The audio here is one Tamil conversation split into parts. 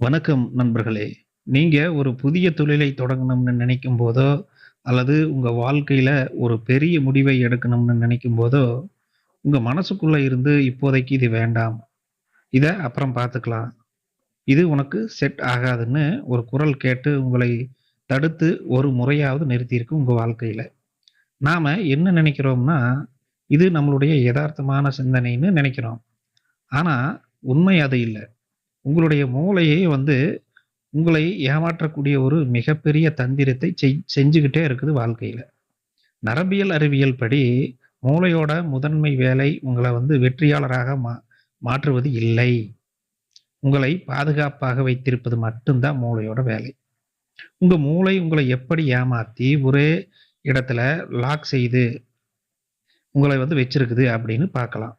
வணக்கம் நண்பர்களே. நீங்க ஒரு புதிய தொழிலை தொடங்கணும்னு நினைக்கும் போதோ, அல்லது உங்க வாழ்க்கையில ஒரு பெரிய முடிவை எடுக்கணும்னு நினைக்கும் போதோ, உங்க மனசுக்குள்ள இருந்து இப்போதைக்கு இது வேண்டாம். இத அப்புறம் பார்த்துக்கலாம். இது உனக்கு செட் ஆகாதுன்னு ஒரு குரல் கேட்டு உங்களை தடுத்து ஒரு முறையாவது நிறுத்தியிருக்கு உங்க வாழ்க்கையில. நாம என்ன நினைக்கிறோம்னா, இது நம்மளுடைய எதார்த்தமான சிந்தனைன்னு நினைக்கிறோம். ஆனா, உண்மை அது இல்ல. உங்களுடைய மூளையே உங்களை ஏமாற்றக்கூடிய ஒரு மிகப்பெரிய தந்திரத்தை செஞ்சுகிட்டே இருக்குது வாழ்க்கையில. நரம்பியல் அறிவியல் படி, மூளையோட முதன்மை வேலை உங்கள வெற்றியாளராக மாற்றுவது இல்லை. உங்களை பாதுகாப்பாக வைத்திருப்பது மட்டும் தான் மூளையோட வேலை. உங்க மூளை உங்கள எப்படி ஏமாத்தி ஒரே இடத்துல லாக் செய்து உங்களை வச்சிருக்குது அப்படின்னு பார்க்கலாம்.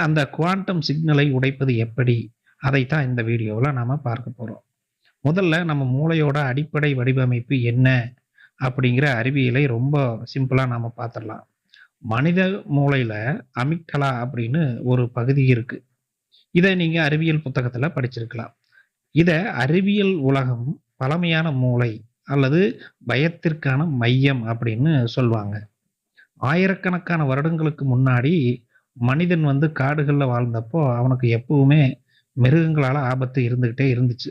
அந்த குவாண்டம் சிக்னலை உடைப்பது எப்படி? அதைத்தான் இந்த வீடியோவுல நாம பார்க்க போறோம். முதல்ல நம்ம மூளையோட அடிப்படை வடிவமைப்பு என்ன? அப்படிங்கிற அறிவியலை ரொம்ப சிம்பிளா நாம பார்த்துடலாம். மனித மூளையில அமிக்டலா அப்படின்னு ஒரு பகுதி இருக்கு. இத நீங்க அறிவியல் புத்தகத்துல படிச்சிருக்கலாம். இத அறிவியல் உலகம் பழமையான மூளை அல்லது பயத்திற்கான மையம் அப்படின்னு சொல்வாங்க. ஆயிரக்கணக்கான வருடங்களுக்கு முன்னாடி மனிதன் காடுகள்ல வாழ்ந்தப்போ அவனுக்கு எப்பவுமே மிருகங்களால ஆபத்து இருந்துகிட்டே இருந்துச்சு.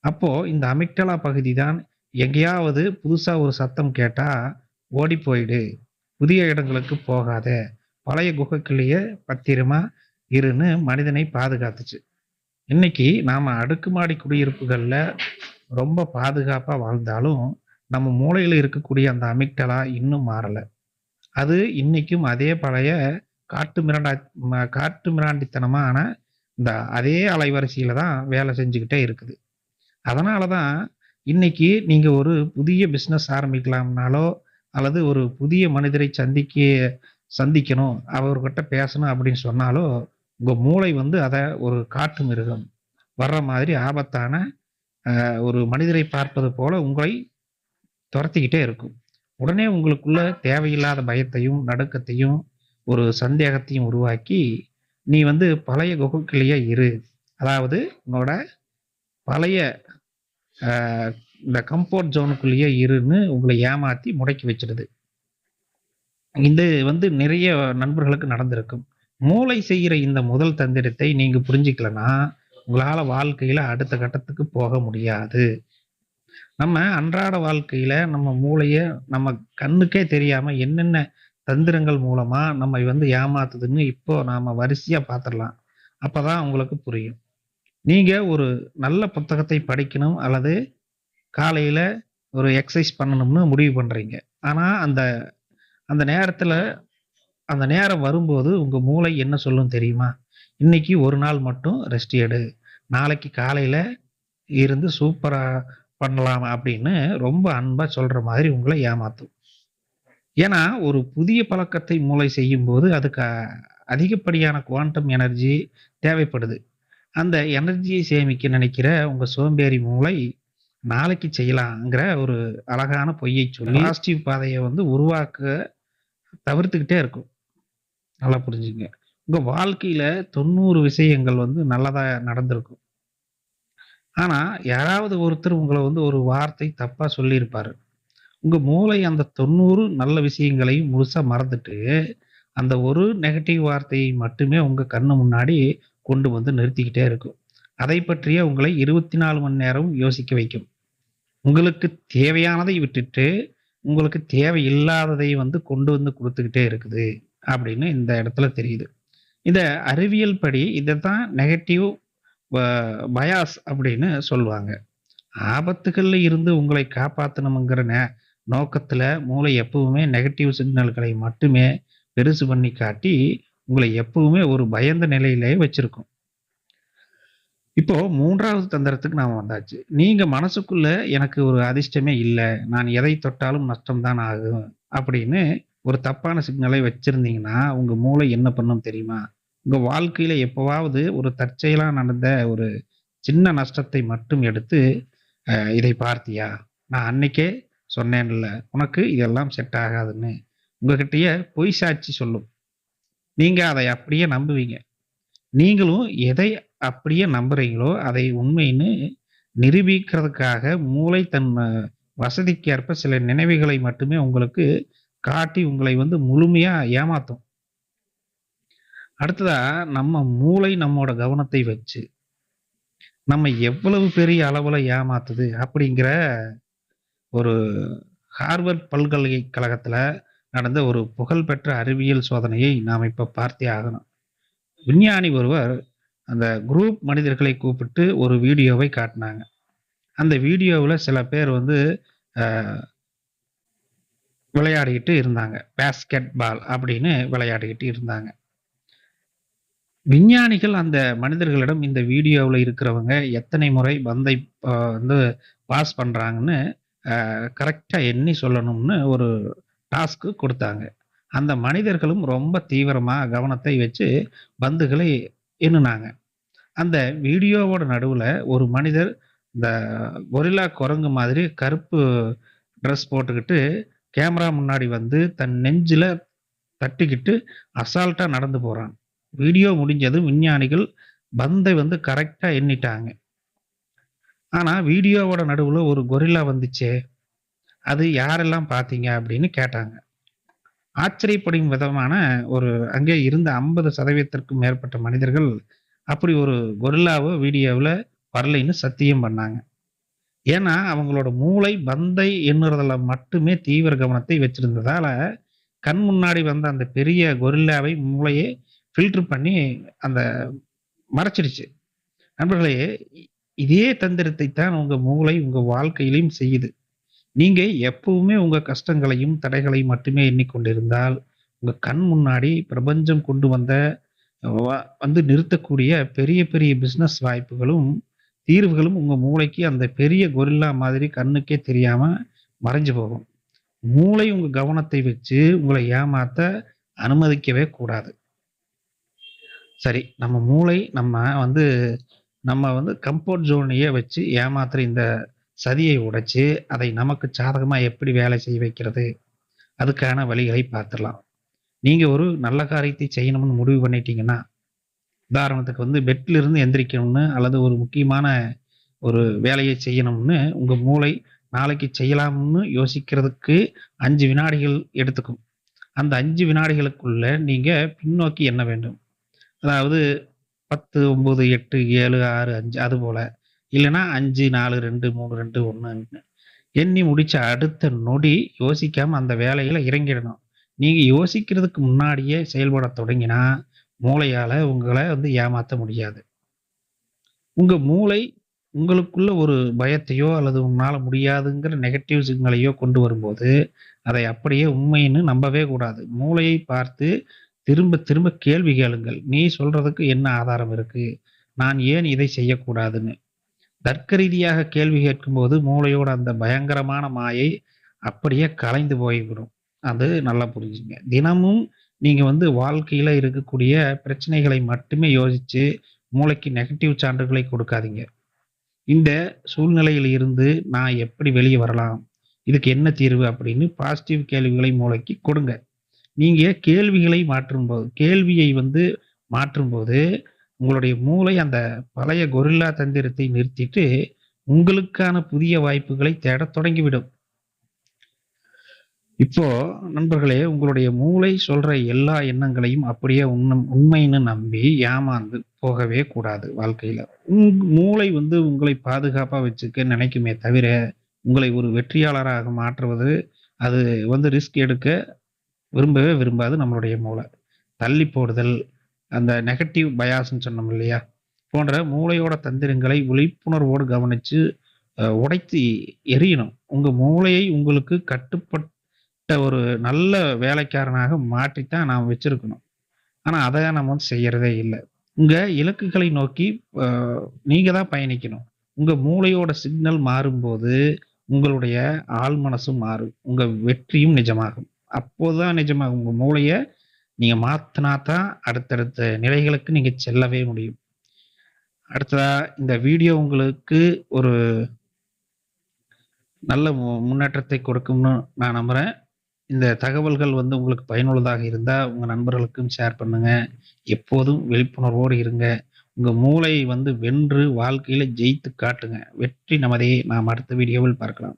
அப்போ இந்த அமிக்டலா பகுதி தான் எங்கேயாவது புதுசா ஒரு சத்தம் கேட்டா ஓடி போயிடு, புதிய இடங்களுக்கு போகாத, பழைய குகைக்குள்ளேயே பத்திரமா இருன்னு மனிதனை பாதுகாத்துச்சு. இன்னைக்கு நாம அடுக்குமாடி குடியிருப்புகள்ல ரொம்ப பாதுகாப்பா வாழ்ந்தாலும் நம்ம மூளையில இருக்கக்கூடிய அந்த அமிக்டலா இன்னும் மாறல. அது இன்னைக்கும் அதே பழைய காட்டு மிராண்டித்தனமான இந்த அதே அலைவரிசையில தான் வேலை செஞ்சுக்கிட்டே இருக்குது. அதனால தான் இன்னைக்கு நீங்க ஒரு புதிய பிசினஸ் ஆரம்பிக்கலாம்னாலோ, அல்லது ஒரு புதிய மனிதரை சந்திக்கணும், அவர்கிட்ட பேசணும் அப்படின்னு சொன்னாலோ, உங்க மூளை அத ஒரு காட்டு மிருகம் வர்ற மாதிரி ஆபத்தான ஒரு மனிதரை பார்ப்பது போல உங்களை தொரத்திக்கிட்டே இருக்கும். உடனே உங்களுக்குள்ள தேவையில்லாத பயத்தையும், நடுக்கத்தையும், ஒரு சந்தேகத்தையும் உருவாக்கி, நீ பழைய குகைக்குள்ளேயே இரு. அதாவது உன்னோட பழைய அ இந்த கம்ஃபோர்ட் ஜோனுக்குள்ளேயே இருன்னு உங்கள ஏமாத்தி முடக்கி வச்சுடுது. இது நிறைய நண்பர்களுக்கு நடந்திருக்கும். மூளை செய்யற இந்த முதல் தந்திரத்தை நீங்க புரிஞ்சுக்கலன்னா, உங்களால வாழ்க்கையில அடுத்த கட்டத்துக்கு போக முடியாது. நம்ம அன்றாட வாழ்க்கையில நம்ம மூளைய நம்ம கண்ணுக்கே தெரியாம என்னென்ன தந்திரங்கள் மூலமா நம்மை ஏமாத்துதுன்னு இப்போ நாம வரிசையா பார்த்துடலாம். அப்பதான் உங்களுக்கு புரியும். நீங்க ஒரு நல்ல புத்தகத்தை படிக்கணும் அல்லது காலையில ஒரு எக்சர்சைஸ் பண்ணணும்னு முடிவு பண்றீங்க. ஆனா, அந்த அந்த நேரத்துல அந்த நேரம் வரும்போது உங்க மூளை என்ன சொல்லும் தெரியுமா? "இன்னைக்கு ஒரு நாள் மட்டும் ரெஸ்ட் எடு. நாளைக்கு காலையில இருந்து சூப்பரா பண்ணலாம்" அப்படின்னு ரொம்ப அன்பா சொல்ற மாதிரி உங்கள ஏமாத்தும். ஏன்னா, ஒரு புதிய பழக்கத்தை மூளை செய்யும்போது அதுக்கு அதிகப்படியான குவாண்டம் எனர்ஜி தேவைப்படுது. அந்த எனர்ஜியை சேமிக்க நினைக்கிற உங்க சோம்பேறி மூளை நாளைக்கு செய்யலாங்கிற ஒரு அழகான பொய்யை சொல்லி பாசிட்டிவ் பாதைய உருவாக்க தவிர்த்துக்கிட்டே இருக்கும். நல்லா புரிஞ்சுக்கங்க. உங்க வாழ்க்கையில 90 விஷயங்கள் நல்லதா நடந்திருக்கும். ஆனா, யாராவது ஒருத்தர் உங்கள ஒரு வார்த்தை தப்பா சொல்லியிருப்பாரு. உங்க மூளை அந்த 90 நல்ல விஷயங்களையும் முழுசா மறந்துட்டு, அந்த ஒரு நெகட்டிவ் வார்த்தையை மட்டுமே உங்க கண்ணு முன்னாடி கொண்டு நிறுத்திக்கிட்டே இருக்கும். அதை பற்றிய உங்களை 24 மணி நேரமும் யோசிக்க வைக்கும். உங்களுக்கு தேவையானதை விட்டுட்டு, உங்களுக்கு தேவையில்லாததை கொண்டு குடுத்துக்கிட்டே இருக்குது. அப்படின்னு இந்த இடத்துல தெரியுது. இத அறிவியல் படி இதத்தான் நெகட்டிவ் ப பயாஸ் அப்படின்னு சொல்லுவாங்க. ஆபத்துகள்ல இருந்து உங்களை காப்பாத்தணும்ங்கிற நோக்கத்துல மூளை எப்பவுமே நெகட்டிவ் சிக்னல்களை மட்டுமே பெருசு பண்ணி காட்டி, உங்களை எப்பவுமே ஒரு பயந்த நிலையிலேயே வச்சிருக்கும். இப்போ 3வது தந்திரத்துக்கு நாம வந்தாச்சு. நீங்க மனசுக்குள்ள எனக்கு ஒரு அதிர்ஷ்டமே இல்ல. நான் எதை தொட்டாலும் நஷ்டம் தான் ஆகும். அப்படின்னு ஒரு தப்பான சிக்னலை வச்சிருந்தீங்கன்னா, உங்க மூளை என்ன பண்ணும் தெரியுமா? உங்க வாழ்க்கையில எப்பவாவது ஒரு தற்செயலா நடந்த ஒரு சின்ன நஷ்டத்தை மட்டும் எடுத்து, இதை பார்த்தியா? நான் அன்னைக்கே சொன்னேன்ல, உனக்கு இதெல்லாம் செட் ஆகாதுன்னு. உங்ககிட்டயே பொய் சாட்சி சொல்லும். நீங்க அதை அப்படியே நம்புவீங்க. நீங்களும் எதை அப்படியே நம்புறீங்களோ, அதை உண்மைன்னு நிரூபிக்கிறதுக்காக மூளை தன் வசதிக்கேற்ப சில நினைவுகளை மட்டுமே உங்களுக்கு காட்டி உங்களை வந்து முழுமையா ஏமாத்தும். அடுத்ததா நம்ம மூளை நம்மோட கவனத்தை வச்சு, நம்ம எவ்வளவு பெரிய அளவுல ஏமாத்துது அப்படிங்கிற ஒரு ஹார்வர்ட் பல்கலைக்கழகத்துல நடந்த ஒரு புகழ்பெற்ற அறிவியல் சோதனையை நாம் இப்ப பார்த்தே ஆகணும். விஞ்ஞானி ஒருவர் அந்த குரூப் மனிதர்களை கூப்பிட்டு ஒரு வீடியோவை காட்டினாங்க. அந்த வீடியோவுல சில பேர் வந்து அ விளையாடிட்டு இருந்தாங்க. பேஸ்கெட் பால் அப்படின்னு விளையாடிட்டு இருந்தாங்க. விஞ்ஞானிகள் அந்த மனிதர்களிடம் இந்த வீடியோவுல இருக்கிறவங்க எத்தனை முறை பந்தை வந்து பாஸ் பண்றாங்கன்னு கரெக்ட்டா எண்ணி சொல்லணும்னு ஒரு டாஸ்க் குடுத்தாங்க. அந்த மனிதர்களும் ரொம்ப தீவிரமா கவனத்தை வச்சு பந்துகளை எண்ணுனாங்க. அந்த வீடியோவோட நடுவுல ஒரு மனிதர் இந்த கொரில்லா குரங்கு மாதிரி கருப்பு ட்ரெஸ் போட்டுக்கிட்டு கேமரா முன்னாடி வந்து தன் நெஞ்சில தட்டிக்கிட்டு அசால்ட்டா நடந்து போறான். வீடியோ முடிஞ்சதும் விஞ்ஞானிகள் பந்தை வந்து கரெக்ட்டா எண்ணிட்டாங்க. ஆனா வீடியோவோட நடுவுல ஒரு கொரில்லா வந்துச்சே, அது யாரெல்லாம் பார்த்தீங்க அப்படின்னு கேட்டாங்க. ஆச்சரியப்படும் விதமான ஒரு அங்கே இருந்த 50% மேற்பட்ட மனிதர்கள் அப்படி ஒரு கொரில்லாவோ வீடியோவுல வரலைன்னு சத்தியம் பண்ணாங்க. ஏன்னா, அவங்களோட மூளை பந்தை எண்ணுறதுல மட்டுமே தீவிர கவனத்தை வச்சிருந்ததால, கண் முன்னாடி வந்த அந்த பெரிய கொரில்லாவை மூளையே ஃபில்டர் பண்ணி அந்த மறைச்சிடுச்சு. நண்பர்களே, இ இதே தந்திரத்தை தான் உங்க மூளை உங்க வாழ்க்கையிலும் செய்யுது. நீங்க எப்பவுமே உங்க கஷ்டங்களையும், தடைகளையும் மட்டுமே எண்ணிக்கொண்டிருந்தால், உங்க கண் முன்னாடி பிரபஞ்சம் கொண்டு வந்த வ வந்து நிறுத்தக்கூடிய பெரிய, பெரிய பிசினஸ் வாய்ப்புகளும், தீர்வுகளும் உங்க மூளைக்கு அந்த பெரிய கொரில்லா மாதிரி கண்ணுக்கே தெரியாம மறைஞ்சு போகும். மூளை உங்க கவனத்தை வச்சு உங்கள ஏமாத்த அனுமதிக்கவே கூடாது. சரி, நம்ம வந்து கம்ஃபோர்ட் ஜோனையே வச்சு ஏமாத்துற இந்த சதியை உடைச்சு, அதை நமக்கு சாதகமா எப்படி வேலை செய்ய வைக்கிறது? அதுக்கான வழிகளை பார்த்துடலாம். நீங்க ஒரு நல்ல காரியத்தை செய்யணும்னு முடிவு பண்ணிட்டீங்கன்னா, உதாரணத்துக்கு வந்து பெட்ல இருந்து எந்திரிக்கணும்னு அல்லது ஒரு முக்கியமான ஒரு வேலையை செய்யணும்னு உங்க மூளை நாளைக்கு செய்யலாம்னு யோசிக்கிறதுக்கு 5 வினாடிகள் எடுத்துக்கும். அந்த 5 வினாடிகளுக்குள்ள நீங்க பின்னோக்கி எண்ண வேண்டும். அதாவது 10, 9, 8, 7, 6, 5 அதுபோல. இல்லன்னா 5, 4, 2, 3, 2, 1ன்னு எண்ணி முடிச்ச அடுத்த நொடி யோசிக்காம அந்த வேலையில இறங்கிடணும். நீங்க யோசிக்கிறதுக்கு முன்னாடியே செயல்படத் தொடங்கினா, மூளையால உங்கள வந்து ஏமாத்த முடியாது. உங்க மூளை உங்களுக்குள்ள ஒரு பயத்தையோ அல்லது உங்களால முடியாதுங்கிற நெகட்டிவ் சிக்னலையோ கொண்டு வரும்போது, அதை அப்படியே உண்மைன்னு நம்பவே கூடாது. மூளையை பார்த்து திரும்ப திரும்ப கேள்வி கேளுங்கள். "நீ சொல்றதுக்கு என்ன ஆதாரம் இருக்கு? நான் ஏன் இதை செய்யக்கூடாதுன்னு?" தர்க்க ரீதியாக கேள்வி கேட்கும்போது மூளையோட அந்த பயங்கரமான மாயை அப்படியே கலைந்து போய்விடும். அது நல்லா புரிஞ்சுங்க. தினமும் நீங்க வந்து வாழ்க்கையில இருக்கக்கூடிய பிரச்சனைகளை மட்டுமே யோசிச்சு, மூளைக்கு நெகட்டிவ் சான்றுகளை கொடுக்காதீங்க. இந்த சூழ்நிலையில இருந்து நான் எப்படி வெளிய வரலாம்? இதுக்கு என்ன தீர்வு? அப்படின்னு பாசிட்டிவ் கேள்விகளை மூளைக்கு கொடுங்க. நீங்க கேள்வியை வந்து மாற்றும்போது, உங்களுடைய மூளை அந்த பழைய கொரில்லா தந்திரத்தை நிறுத்திட்டு, உங்களுக்கான புதிய வாய்ப்புகளை தேடத் தொடங்கிவிடும். இப்போ நண்பர்களே, உங்களுடைய மூளை சொல்ற எல்லா எண்ணங்களையும் அப்படியே உண்மைன்னு நம்பி ஏமாந்து போகவே கூடாது வாழ்க்கையில. மூளை வந்து உங்களை பாதுகாப்பா வச்சுக்க நினைக்குமே தவிர, உங்களை ஒரு வெற்றியாளராக மாற்றுவது, அது வந்து ரிஸ்க் எடுக்க விரும்பவே விரும்பாது நம்மளுடைய மூளை. தள்ளி போடுதல், அந்த நெகட்டிவ் பயாஸ்ன்னு சொன்னோம் இல்லையா? போன்ற மூளையோட தந்திரங்களை விழிப்புணர்வோடு கவனிச்சு உடைத்து எறியணும். உங்க மூளையை உங்களுக்கு கட்டுப்பட்ட ஒரு நல்ல வேலைக்காரனாக மாற்றித்தான் நாம் வச்சிருக்கணும். ஆனா, அத நம்ம வந்து செய்யறதே இல்ல. உங்க இலக்குகளை நோக்கி அ நீங்க தான் பயணிக்கணும். உங்க மூளையோட சிக்னல் மாறும்போது, உங்களுடைய ஆழ் மனசும் மாறும். உங்க வெற்றியும் நிஜமாகும். அப்போதான் நிஜமாகும். உங்க மூளைய நீங்க மாத்துனா தான் அடுத்தடுத்த நிலைகளுக்கு நீங்க செல்லவே முடியும். அடுத்ததா இந்த வீடியோ உங்களுக்கு ஒரு நல்ல முன்னேற்றத்தை கொடுக்கும்னு நான் நம்புறேன். இந்த தகவல்கள் வந்து உங்களுக்கு பயனுள்ளதாக இருந்தா, உங்க நண்பர்களுக்கும் ஷேர் பண்ணுங்க. எப்போதும் விழிப்புணர்வோடு இருங்க. உங்க மூளை வந்து வென்று வாழ்க்கையில ஜெயித்து காட்டுங்க. வெற்றி நமதே! நாம் அடுத்த வீடியோவில் பார்க்கலாம்.